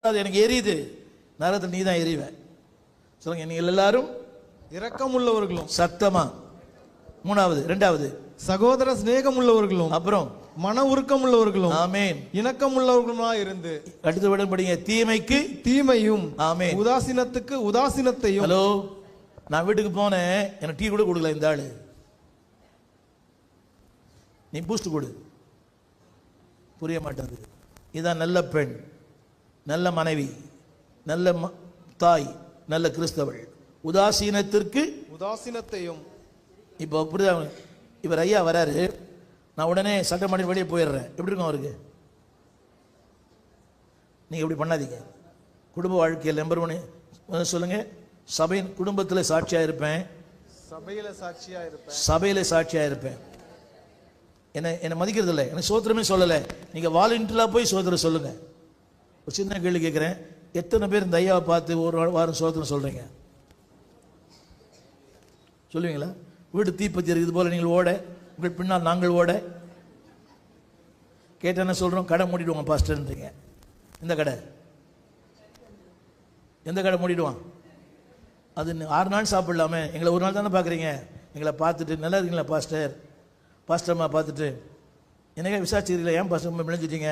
அது எனக்கு எரியுது, நரகத்தில் நீ தான் எரிவ. சொல்லுங்க, நீங்கள் எல்லாரும் இரக்கம் உள்ளவர்களும், சத்தமா. மூணாவது, இரண்டாவது சகோதர சிநேகம் உள்ளவர்களும், அப்புறம் மன உருக்கம் உள்ளவர்களும், ஆமேன், இணக்கம் உள்ளவர்களுமா இருந்து அடுத்த விட படிங்க, தீமைக்கு தீமையும், ஆமேன், உதாசீனத்துக்கு உதாசீனத்தையும். ஹலோ, நான் வீட்டுக்கு போனேன், எனக்கு டீ கூட கொடுக்கல இந்த ஆளு. நீ பூஸ்ட் கொடு, புரிய மாட்டாது. இதான் நல்ல பெண், நல்ல மனைவி, நல்ல தாய், நல்ல கிறிஸ்தவள். உதாசீனத்திற்கு உதாசீனத்தையும். இப்போ புரியுதா? இவர் ஐயா வராரு, நான் உடனே சட்டமன்ற வெளியே போயிடுறேன், எப்படி இருக்கும் அவருக்கு? நீங்க எப்படி பண்ணாதீங்க. குடும்ப வாழ்க்கையில் நம்பர் ஒன்று சொல்லுங்க, சபையின் குடும்பத்தில் சாட்சியா இருப்பேன், சபையில சாட்சியா இருப்பேன், சபையில சாட்சியா இருப்பேன். என்ன மதிக்கிறது இல்லை, எனக்கு சோத்திரமே சொல்லலை. நீங்க வாலண்டியரா போய் சோத்திரம் சொல்லுங்க. ஒரு சின்ன கேள்வி கேட்கிறேன், எத்தனை பேர் இந்த ஐயாவை பார்த்து ஒரு வாரம் சோத்திரம் சொல்றீங்க? சொல்லுவீங்களா? வீடு தீப்பத்தி இருக்குது போல நீங்கள் ஓட, உங்கள் பின்னால் நாங்கள் ஓட. கேட்ட என்ன சொல்றோம்? கடை மூடிடுவாங்க பாஸ்டர்ன்றீங்க. எந்த கடை? எந்த கடை மூடிடுவான்? அது 6 நாள் சாப்பிடலாமே, எங்களை ஒரு நாள் தானே பார்க்குறீங்க. எங்களை பார்த்துட்டு நல்லா இருக்கீங்களா பாஸ்டர், பாஸ்டர்மா பார்த்துட்டு என்னங்க விசாரிச்சிருக்கீங்களா, ஏன் பாஸ்டர் விளைஞ்சிட்டீங்க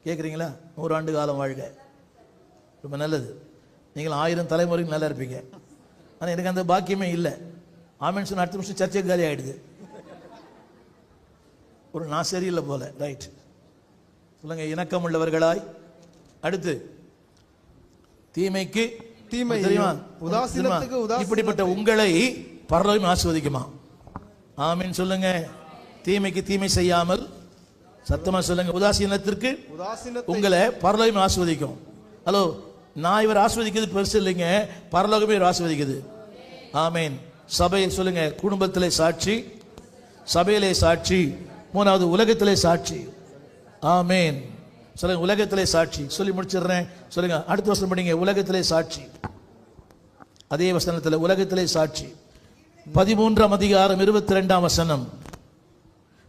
கேட்குறீங்களா? 100 ஆண்டு காலம் வாழ்க, ரொம்ப நல்லது. நீங்கள் 1000 தலைமுறைக்கு நல்லா இருப்பீங்க. ஆனால் எனக்கு அந்த பாக்கியமே இல்லை. ஆமென் சொன்ன அடுத்த நிமிஷம் சர்ச்சை காலி ஆகிடுது. ஒரு நான் சரியில்லை போல. ரைட், சொல்லுங்க, இணக்கம் உள்ளவர்களாய். அடுத்து தீமைக்கு தீமை தெரியுமா? உதாசீனத்துக்கு உதாசீனம். இப்படிப்பட்ட உங்களை பரலோகம் ஆசீர்வதிக்குமா? ஆமீன் சொல்லுங்க. தீமைக்கு தீமை செய்யாமல், சத்தமா சொல்லுங்க, உதாசீனத்திற்கு உங்களை பரலோகம் ஆசீர்வதிக்கும். ஹலோ, நான் இவர் ஆசீர்வதிக்கிறது பெருசு இல்லைங்க, பரலோகமே இவர் ஆசீர்வதிக்குது. ஆமீன். சபை சொல்லுங்க, குடும்பத்திலே சாட்சி, சபையிலே சாட்சி, மூணாவது உலகத்திலே சாட்சி. ஆமீன் சொல்லுங்க, உலகத்திலே சாட்சி. சொல்லி முடிச்சிடுறேன். சொல்லுங்க, அடுத்த வசனம் படிங்க. உலகத்திலே சாட்சி, அதே வசனத்தில் உலகத்திலே சாட்சி. 13ஆம் அதிகாரம் 22ஆம் வசனம்.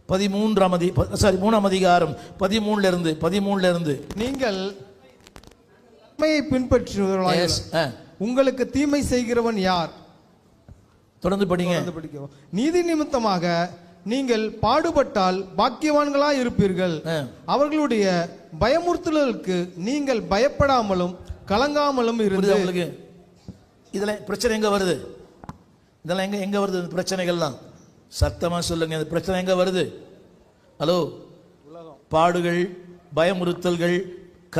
3ஆம் அதிகாரம் 13 இருந்து நீங்கள் தீமையை பின்பற்றுவீர்களாக உங்களுக்கு தீமை செய்கிறவன் யார்? தொடர்ந்து படிங்க. நீதி நிமித்தமாக நீங்கள் பாடுபட்டால் பாக்கியவான்களாய் இருப்பீர்கள். அவர்களுடைய பயமுறுத்தலுக்கு நீங்கள் பயப்படாமலும் கலங்காமலும் இருந்து. உங்களுக்கு இதெல்லாம் பிரச்சனை எங்க வருது? இதெல்லாம் எங்க வருது பிரச்சனைகள்லாம்? சத்தமா சொல்லுங்க, இந்த பிரச்சனை எங்க வருது? ஹலோ, பாடுகள், பயமுறுத்தல்கள்,